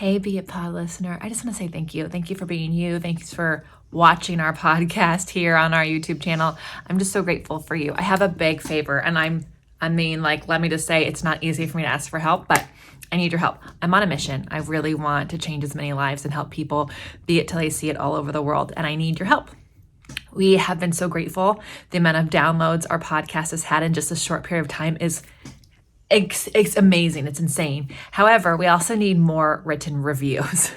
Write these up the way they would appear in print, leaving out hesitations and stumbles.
Hey, Be It Pod listener. I just want to say thank you. Thank you for being you. Thanks for watching our podcast here on our YouTube channel. I'm just so grateful for you. I have a big favor, and let me just say it's not easy for me to ask for help, but I need your help. I'm on a mission. I really want to change as many lives and help people be it till they see it all over the world, and I need your help. We have been so grateful. The amount of downloads our podcast has had in just a short period of time is it's amazing. It's insane. However, we also need more written reviews.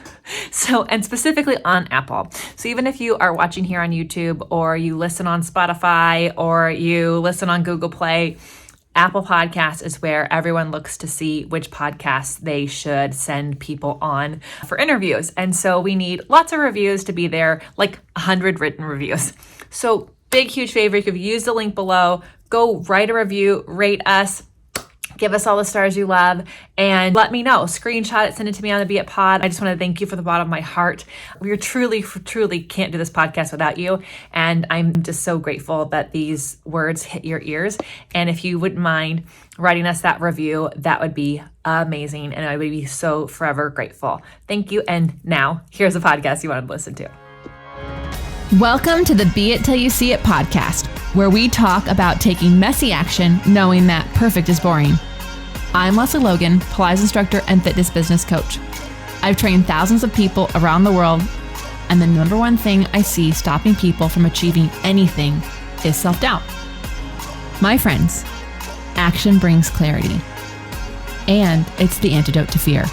And specifically on Apple. So even if you are watching here on YouTube, or you listen on Spotify, or you listen on Google Play, Apple Podcasts is where everyone looks to see which podcasts they should send people on for interviews. And so we need lots of reviews to be there, like 100 written reviews. So big, huge favor, if you use the link below, go write a review, rate us, give us all the stars you love, and let me know. Screenshot it, send it to me on the Be It Pod. I just want to thank you from the bottom of my heart. We truly can't do this podcast without you, and I'm just so grateful that these words hit your ears. And if you wouldn't mind writing us that review, that would be amazing, and I would be so forever grateful. Thank you, and now, here's a podcast you want to listen to. Welcome to the Be It Till You See It podcast, where we talk about taking messy action, knowing that perfect is boring. I'm Lesley Logan, Pilates instructor and fitness business coach. I've trained thousands of people around the world, and the number one thing I see stopping people from achieving anything is self-doubt. My friends, action brings clarity, and it's the antidote to fear.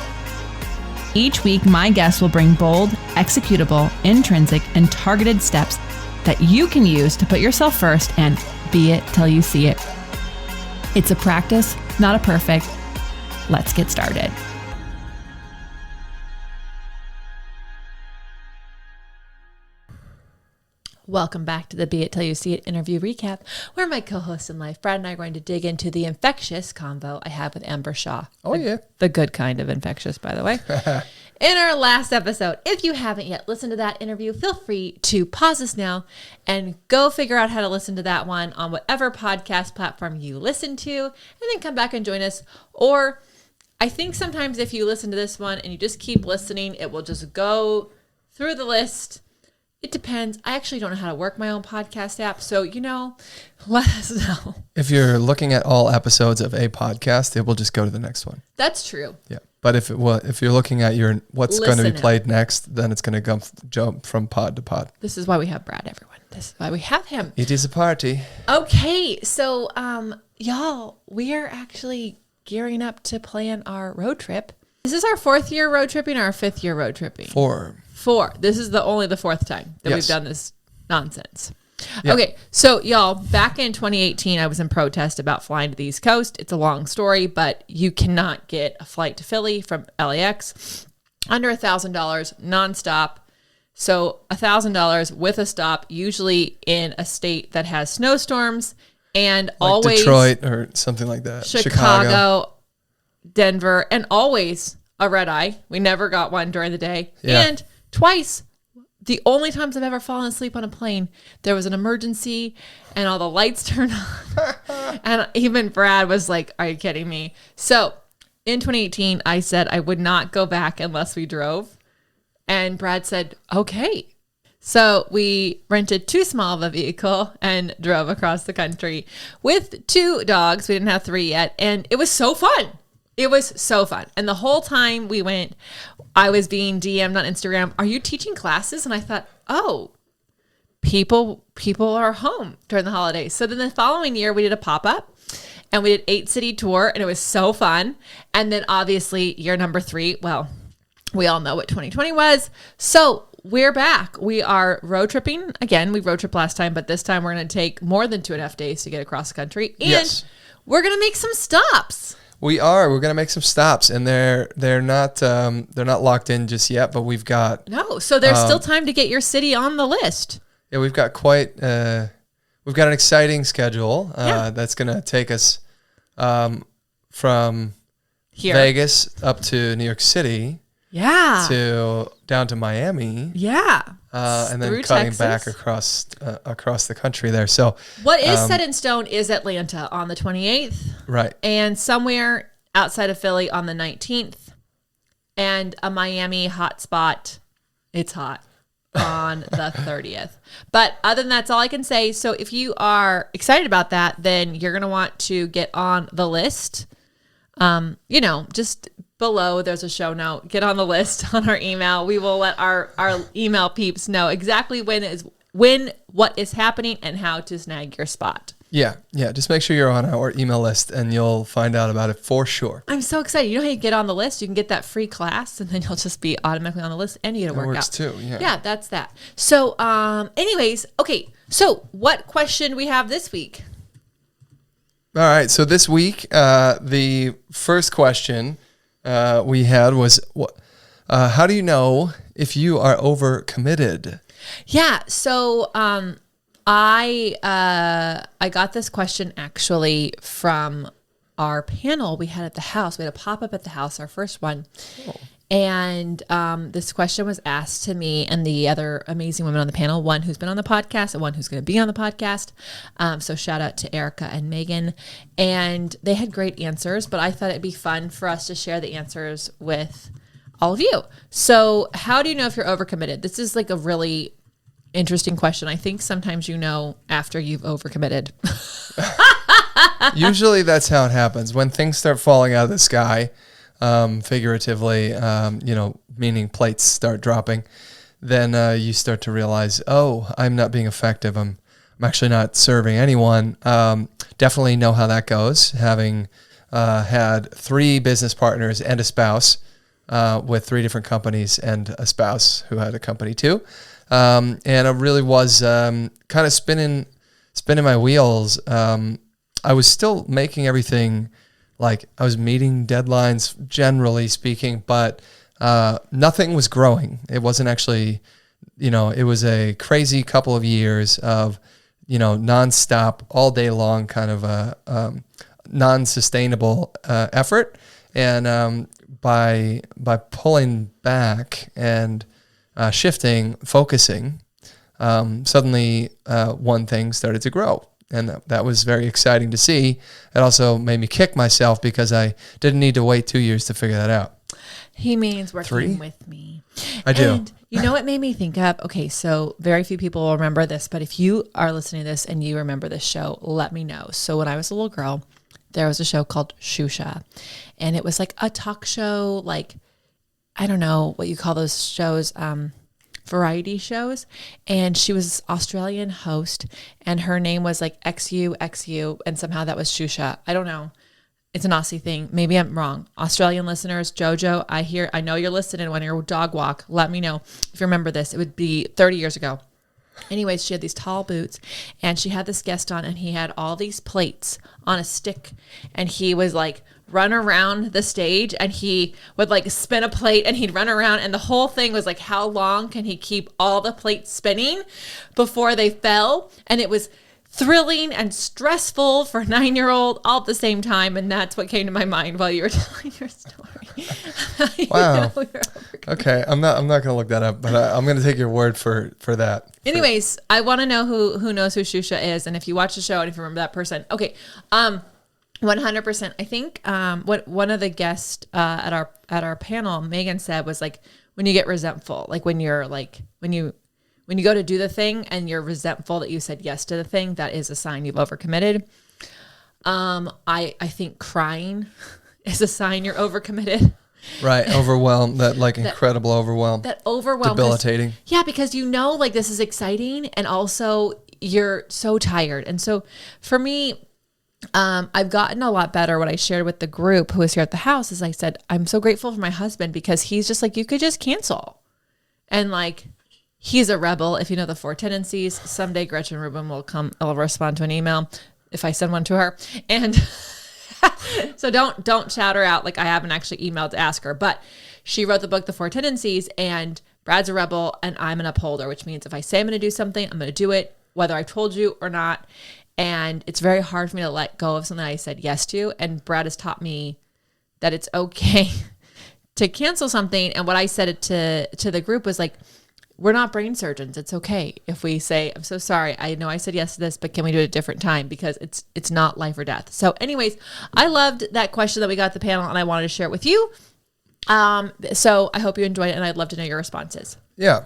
Each week, my guests will bring bold, executable, intrinsic, and targeted steps that you can use to put yourself first and be it till you see it. It's a practice, not a perfect. Let's get started. Welcome back to the Be It Till You See It interview recap, where my co-host in life, Brad, and I are going to dig into the infectious convo I have with Amber Shaw. Oh, yeah. The good kind of infectious, by the way. In our last episode, if you haven't yet listened to that interview, feel free to pause this now and go figure out how to listen to that one on whatever podcast platform you listen to, and then come back and join us. Or I think sometimes if you listen to this one and you just keep listening, it will just go through the list. It depends. I actually don't know how to work my own podcast app. So, let us know. If you're looking at all episodes of a podcast, it will just go to the next one. That's true. Yeah. But if you're looking at what's going to be played next, then it's going to jump from pod to pod. This is why we have Brad, everyone. This is why we have him. It is a party. Okay. So, y'all, we are actually gearing up to plan our road trip. Is this our 4th year road tripping or our 5th year road tripping? 4. This is only the 4th time that we've done this nonsense. Yep. Okay, so y'all, back in 2018, I was in protest about flying to the East Coast. It's a long story, but you cannot get a flight to Philly from LAX under $1,000 nonstop. So $1,000 with a stop, usually in a state that has snowstorms, and like always Detroit or something like that. Chicago, Denver, and always a red eye. We never got one during the day. Yeah. And twice, the only times I've ever fallen asleep on a plane, there was an emergency and all the lights turned on. And even Brad was like, are you kidding me? So in 2018, I said I would not go back unless we drove. And Brad said, okay. So we rented too small of a vehicle and drove across the country with 2 dogs. We didn't have 3 yet. And it was so fun. It was so fun. And the whole time we went, I was being DM'd on Instagram, are you teaching classes? And I thought, oh, people are home during the holidays. So then the following year we did a pop-up and we did 8-city tour, and it was so fun. And then obviously year number 3, well, we all know what 2020 was. So we're back. We are road tripping. Again, we road tripped last time, but this time we're going to take more than 2.5 days to get across the country. And we're going to make some stops. We are. We're going to make some stops, and they're not locked in just yet, but we've got so there's still time to get your city on the list. Yeah, we've got we've got an exciting schedule that's going to take us from Here. Vegas up to New York City. Yeah. To down to Miami. Yeah. And then Through cutting Texas. back across the country there. So what is set in stone is Atlanta on the 28th. Right. And somewhere outside of Philly on the 19th. and a Miami hotspot. It's hot on the 30th. But other than that's all I can say. So if you are excited about that, then you're going to want to get on the list. Just below there's a show note. Get on the list on our email. We will let our email peeps know exactly what is happening and how to snag your spot. Yeah. Just make sure you're on our email list and you'll find out about it for sure. I'm so excited. You know how you get on the list? You can get that free class and then you'll just be automatically on the list and you get a workout. That works too, yeah. Yeah, that's that. So, anyways, okay. So what question we have this week? All right. So this week, the first question we had was, how do you know if you are overcommitted? Yeah. So, I got this question actually from our panel we had at the house. We had a pop-up at the house, our first one. Oh. And this question was asked to me and the other amazing women on the panel, one who's been on the podcast and one who's going to be on the podcast. So shout out to Erica and Megan. And they had great answers, but I thought it'd be fun for us to share the answers with all of you. So how do you know if you're overcommitted? This is like a really interesting question. I think sometimes you know after you've overcommitted. Usually that's how it happens. When things start falling out of the sky, figuratively, meaning plates start dropping, then you start to realize, oh, I'm not being effective. I'm actually not serving anyone. Definitely know how that goes. Having had 3 business partners and a spouse with 3 different companies and a spouse who had a company too. And it really was kind of spinning my wheels. I was still making everything, like I was meeting deadlines, generally speaking, but nothing was growing. It wasn't actually, it was a crazy couple of years of, nonstop, all day long kind of a non-sustainable effort. And by pulling back and shifting, focusing, suddenly one thing started to grow. And that was very exciting to see. It also made me kick myself because I didn't need to wait 2 years to figure that out. He means working 3? with me. I do. And you know what made me think of? Okay, so very few people will remember this, but if you are listening to this and you remember this show, let me know. So when I was a little girl, there was a show called Xuxa. And it was like a talk show, like, I don't know what you call those shows, variety shows. And she was Australian host and her name was like XU, and somehow that was Xuxa. I don't know. It's an Aussie thing. Maybe I'm wrong. Australian listeners, Jojo, I know you're listening when you're dog walk. Let me know if you remember this. It would be 30 years ago. Anyways, she had these tall boots and she had this guest on and he had all these plates on a stick and he was like run around the stage and he would like spin a plate and he'd run around and the whole thing was like, how long can he keep all the plates spinning before they fell? And it was thrilling and stressful for a 9-year-old all at the same time. And that's what came to my mind while you were telling your story. Wow. Okay. I'm not going to look that up, but I'm going to take your word for that. Anyways, I want to know who knows who Xuxa is. And if you watch the show and if you remember that person. Okay. 100%. I think what one of the guests at our panel, Megan, said was like when you get resentful, like when you're like when you go to do the thing and you're resentful that you said yes to the thing, that is a sign you've overcommitted. I think crying is a sign you're overcommitted. Right, overwhelm, that incredible overwhelm. That overwhelm. Debilitating. Yeah, because like this is exciting and also you're so tired. And so for me, I've gotten a lot better. What I shared with the group who was here at the house is I said, I'm so grateful for my husband because he's just like, you could just cancel. And like, he's a rebel. If you know the 4 tendencies, someday Gretchen Rubin will respond to an email if I send one to her. And so don't shout her out. Like I haven't actually emailed to ask her, but she wrote the book, The 4 Tendencies, and Brad's a rebel and I'm an upholder, which means if I say I'm going to do something, I'm going to do it, whether I told you or not. And it's very hard for me to let go of something I said yes to. And Brad has taught me that it's okay to cancel something. And what I said to the group was like, we're not brain surgeons. It's okay if we say, I'm so sorry. I know I said yes to this, but can we do it at a different time? Because it's not life or death. So anyways, I loved that question that we got at the panel and I wanted to share it with you. So I hope you enjoyed it, and I'd love to know your responses. Yeah.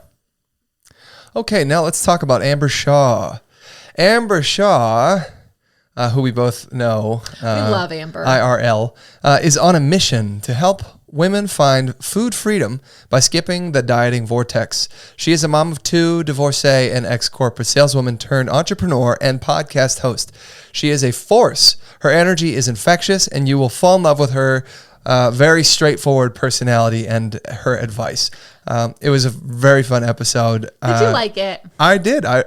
Okay, now let's talk about Amber Shaw. Amber Shaw, who we both know, We love Amber. IRL, is on a mission to help women find food freedom by skipping the dieting vortex. She is a mom of 2, divorcee, and ex-corporate saleswoman turned entrepreneur and podcast host. She is a force. Her energy is infectious, and you will fall in love with her very straightforward personality and her advice. It was a very fun episode. Did you like it? I did. I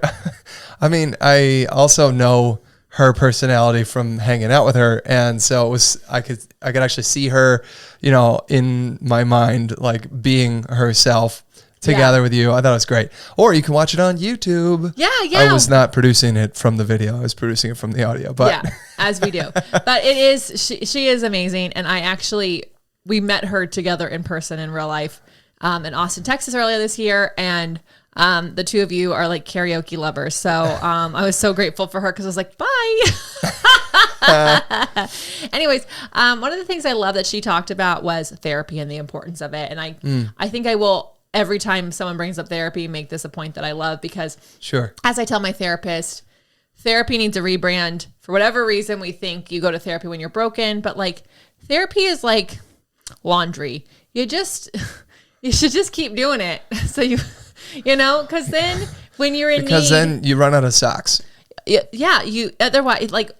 mean, I also know her personality from hanging out with her, and so it was. I could actually see her, in my mind, like being herself together with you. I thought it was great. Or you can watch it on YouTube. Yeah. I was not producing it from the video. I was producing it from the audio. But yeah, as we do. But it is. She is amazing, and we met her together in person in real life in Austin, Texas earlier this year, and the two of you are like karaoke lovers. So I was so grateful for her because I was like, bye. Anyways, one of the things I love that she talked about was therapy and the importance of it. And I think I will, every time someone brings up therapy, make this a point that I love, because sure, as I tell my therapist, therapy needs a rebrand. For whatever reason, we think you go to therapy when you're broken, but like therapy is like laundry. You should just keep doing it. So because then when you're in need, then you run out of socks. Yeah, you otherwise, like,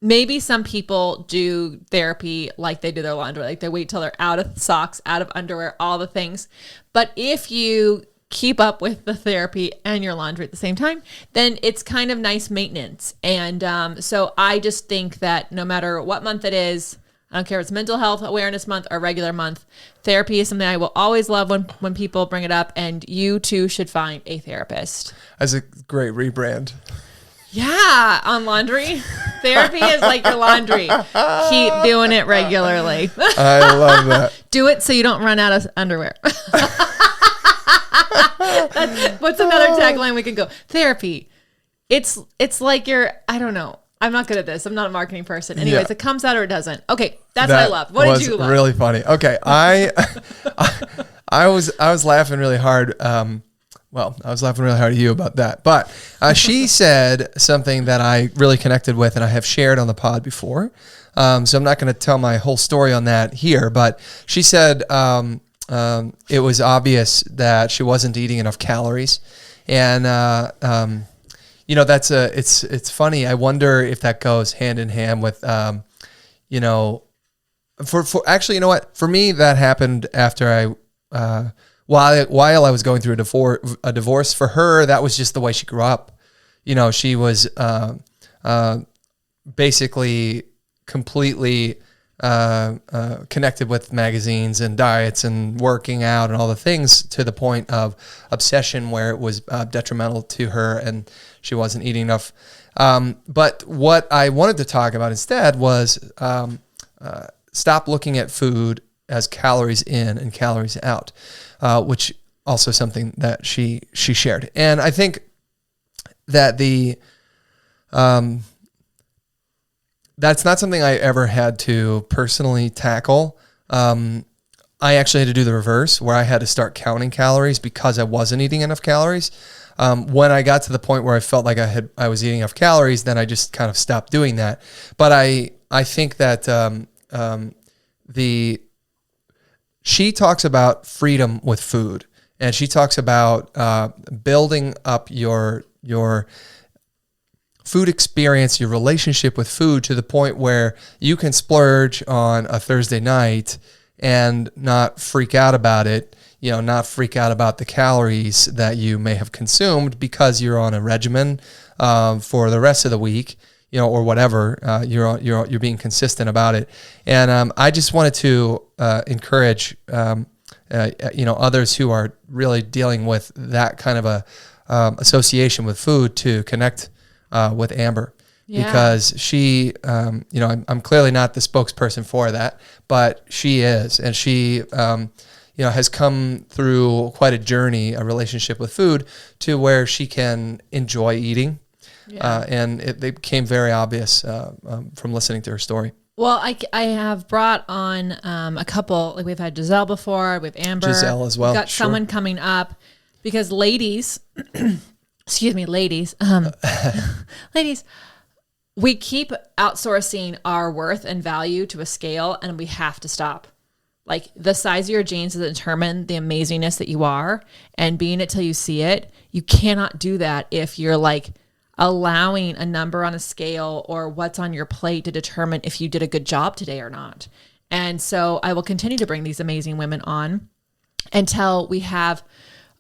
maybe some people do therapy like they do their laundry, like they wait till they're out of socks, out of underwear, all the things. But if you keep up with the therapy and your laundry at the same time, then it's kind of nice maintenance. And so I just think that no matter what month it is, I don't care if it's Mental Health Awareness Month or regular month, therapy is something I will always love when people bring it up, and you too should find a therapist. That's a great rebrand. Yeah, on laundry. Therapy is like your laundry. Keep doing it regularly. I love that. Do it so you don't run out of underwear. What's another tagline we can go? Therapy. It's like I don't know. I'm not good at this. I'm not a marketing person. Anyways, It comes out or it doesn't. Okay, that's what I love. What did you love? Really funny. Okay, I was laughing really hard. I was laughing really hard at you about that. But she said something that I really connected with, and I have shared on the pod before. So I'm not going to tell my whole story on that here. But she said it was obvious that she wasn't eating enough calories, and it's funny. I wonder if that goes hand in hand with, for actually, you know what? For me, that happened after while I was going through a divorce. For her, that was just the way she grew up. She was basically completely connected with magazines and diets and working out and all the things, to the point of obsession where it was detrimental to her and she wasn't eating enough. But what I wanted to talk about instead was stop looking at food as calories in and calories out, which also something that she shared. And I think that that's not something I ever had to personally tackle. I actually had to do the reverse, where I had to start counting calories because I wasn't eating enough calories. When I got to the point where I felt like I was eating enough calories, then I just kind of stopped doing that. But I think that she talks about freedom with food, and she talks about building up your food experience, your relationship with food, to the point where you can splurge on a Thursday night and not freak out about it, not freak out about the calories that you may have consumed, because you're on a regimen for the rest of the week, or whatever. You're being consistent about it. And I just wanted to encourage others who are really dealing with that kind of a association with food to connect with Amber, because she, I'm clearly not the spokesperson for that, but she is, and she, has come through quite a journey, a relationship with food, to where she can enjoy eating, and it became very obvious from listening to her story. Well, I have brought on a couple, like we've had Giselle before, we have Amber. Giselle as well. We've got Sure. someone coming up because ladies, excuse me, ladies, ladies, we keep outsourcing our worth and value to a scale, and we have to stop. Like the size of your jeans doesn't determine the amazingness that you are, and being it till you see it. You cannot do that if you're like allowing a number on a scale or what's on your plate to determine if you did a good job today or not. And so I will continue to bring these amazing women on until we have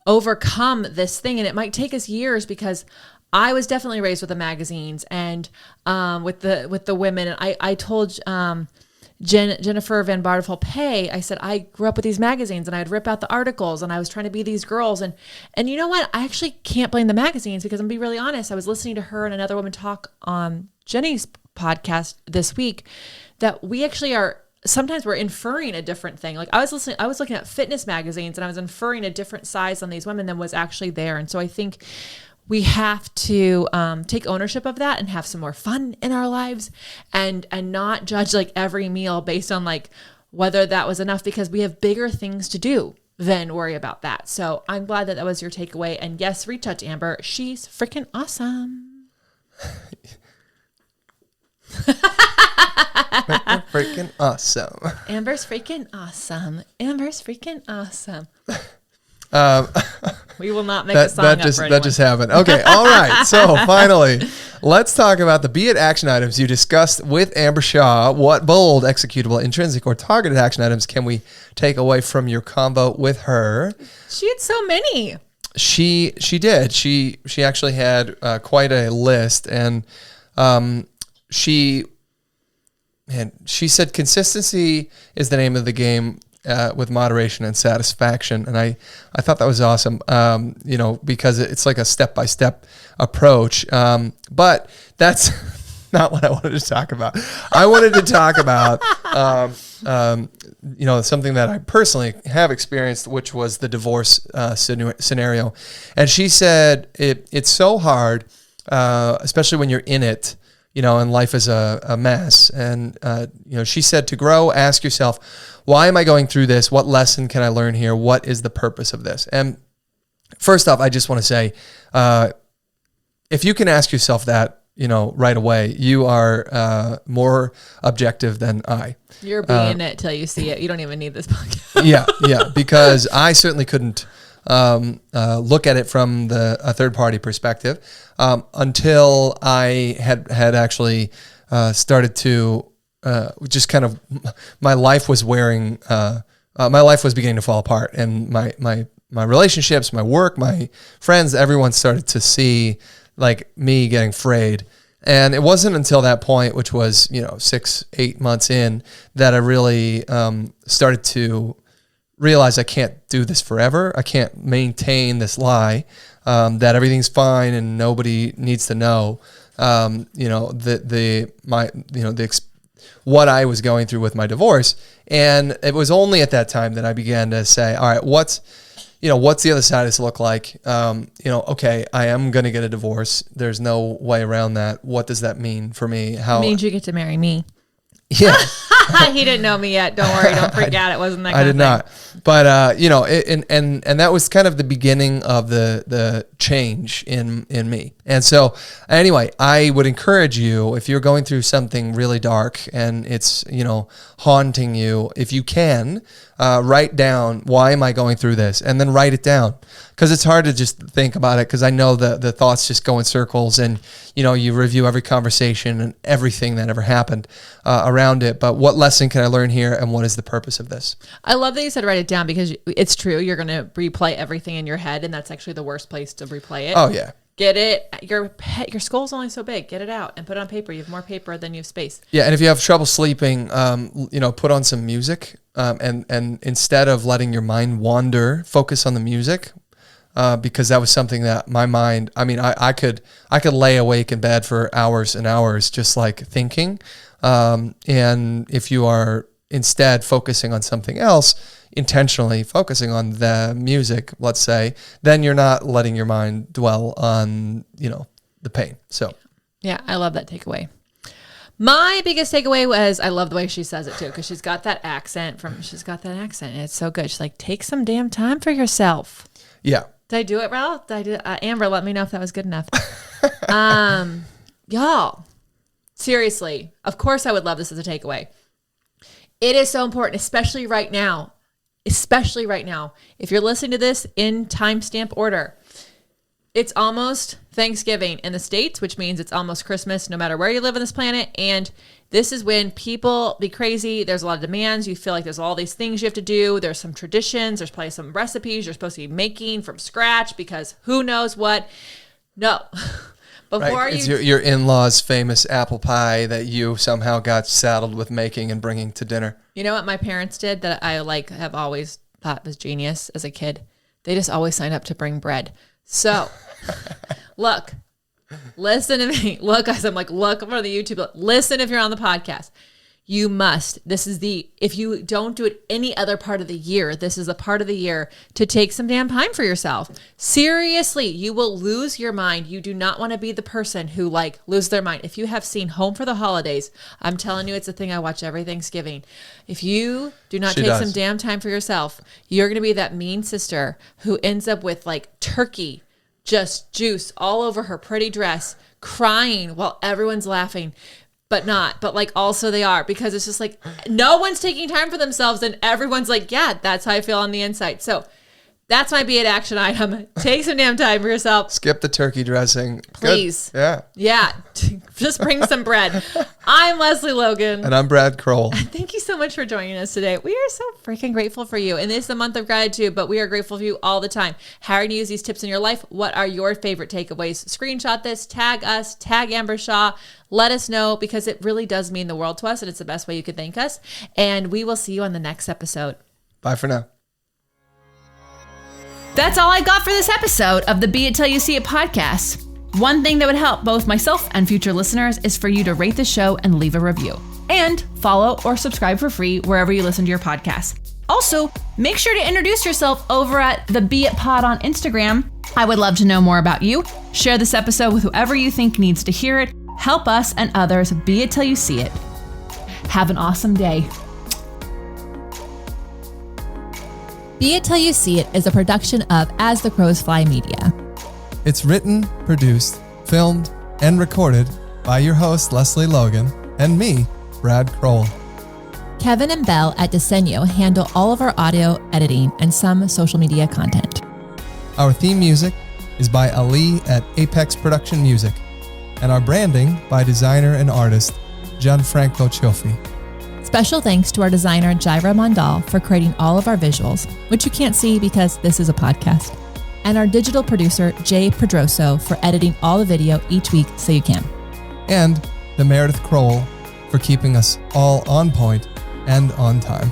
overcome this thing. And it might take us years because I was definitely raised with the magazines and with the women. And I told Jennifer Van Bartevol Pay, I said, I grew up with these magazines and I'd rip out the articles and I was trying to be these girls. And you know what? I actually can't blame the magazines because I'm gonna be really honest. I was listening to her and another woman talk on Jenny's podcast this week that we actually are, sometimes we're inferring a different thing. Like I was looking at fitness magazines and I was inferring a different size on these women than was actually there. And so I think we have to take ownership of that and have some more fun in our lives and not judge like every meal based on like whether that was enough, because we have bigger things to do than worry about that. So I'm glad that was your takeaway. And yes, reach out to Amber. She's freaking awesome. Freaking awesome. Amber's freaking awesome. Amber's freaking awesome. We will not make a song up for anyone. That just happened. Okay, all right. So finally, let's talk about the beit action items you discussed with Amber Shaw. What bold, executable, intrinsic, or targeted action items can we take away from your convo with her? She had so many. She did. She actually had quite a list, and she said consistency is the name of the game. With moderation and satisfaction. And I thought that was awesome, because it's like a step-by-step approach. But that's not what I wanted to talk about. I wanted to talk about, something that I personally have experienced, which was the divorce scenario. And she said it's so hard, especially when you're in it, and life is a mess. And, she said to grow, ask yourself, why am I going through this? What lesson can I learn here? What is the purpose of this? And first off, I just want to say, if you can ask yourself that, right away, you are more objective than I. You're being it till you see it. You don't even need this podcast. Yeah, because I certainly couldn't look at it from a third party perspective until I had actually started to just kind of, my life was beginning to fall apart, and my relationships, my work, my friends, everyone started to see like me getting frayed. And it wasn't until that point, which was 6-8 months in, that I really started to realize I can't do this forever. I can't maintain this lie that everything's fine and nobody needs to know. What I was going through with my divorce. And it was only at that time that I began to say, all right, what's the other side of this look like? Okay, I am going to get a divorce. There's no way around that. What does that mean for me? It means you get to marry me. Yeah. He didn't know me yet. Don't worry. Don't freak out. It wasn't that kind of thing. I did not. But, and that was kind of the beginning of the change in me. And so anyway, I would encourage you, if you're going through something really dark and it's, haunting you, if you can, write down, why am I going through this? And then write it down. Because it's hard to just think about it, because I know the thoughts just go in circles, and you review every conversation and everything that ever happened around it. But what lesson can I learn here, and what is the purpose of this? I love that you said write it down, because it's true. You're going to replay everything in your head, and that's actually the worst place to replay it. Oh yeah. Get it. Your skull's only so big. Get it out and put it on paper. You have more paper than you have space. Yeah, and if you have trouble sleeping, put on some music, and instead of letting your mind wander, focus on the music. Because that was something that my mind, I could lay awake in bed for hours and hours just like thinking. And if you are instead focusing on something else, intentionally focusing on the music, let's say, then you're not letting your mind dwell on, the pain. So, yeah, I love that takeaway. My biggest takeaway was, I love the way she says it too, because she's got that accent. And it's so good. She's like, take some damn time for yourself. Yeah. Did I do it, Ralph? Did I do Amber, let me know if that was good enough. Y'all, seriously, of course I would love this as a takeaway. It is so important, especially right now. If you're listening to this in timestamp order, it's almost Thanksgiving in the States, which means it's almost Christmas no matter where you live on this planet. And this is when people be crazy. There's a lot of demands. You feel like there's all these things you have to do. There's some traditions. There's probably some recipes you're supposed to be making from scratch because who knows what. No. Before It's your in-laws' famous apple pie that you somehow got saddled with making and bringing to dinner. You know what my parents did that I have always thought was genius as a kid? They just always signed up to bring bread. So, look, listen to me. Look, guys, I'm like, look for the YouTube. Listen if you're on the podcast. You must. If you don't do it any other part of the year, this is a part of the year to take some damn time for yourself. Seriously, you will lose your mind. You do not want to be the person who lose their mind. If you have seen Home for the Holidays, I'm telling you, it's a thing I watch every Thanksgiving. If you do not take some damn time for yourself, you're going to be that mean sister who ends up with turkey, just juice all over her pretty dress, crying while everyone's laughing. But also they are, because it's just no one's taking time for themselves and everyone's yeah, that's how I feel on the inside. So that's my beit action item. Take some damn time for yourself. Skip the turkey dressing. Please. Good. Yeah. Just bring some bread. I'm Lesley Logan. And I'm Brad Crowell. Thank you so much for joining us today. We are so freaking grateful for you. And this is the month of gratitude, but we are grateful for you all the time. How are you use these tips in your life? What are your favorite takeaways? Screenshot this, tag us, tag Amber Shaw. Let us know, because it really does mean the world to us, and it's the best way you could thank us. And we will see you on the next episode. Bye for now. That's all I've got for this episode of the Be It Till You See It podcast. One thing that would help both myself and future listeners is for you to rate the show and leave a review. And follow or subscribe for free wherever you listen to your podcast. Also, make sure to introduce yourself over at the Be It Pod on Instagram. I would love to know more about you. Share this episode with whoever you think needs to hear it. Help us and others be it till you see it. Have an awesome day. Be It Till You See It is a production of As the Crows Fly Media. It's written, produced, filmed, and recorded by your host, Lesley Logan, and me, Brad Crowell. Kevin and Belle at Disenyo handle all of our audio editing and some social media content. Our theme music is by Ali at Apex Production Music, and our branding by designer and artist Gianfranco Cioffi. Special thanks to our designer Jaira Mondal for creating all of our visuals, which you can't see because this is a podcast, and our digital producer Jay Pedroso for editing all the video each week so you can. And the Meredith Crowell for keeping us all on point and on time.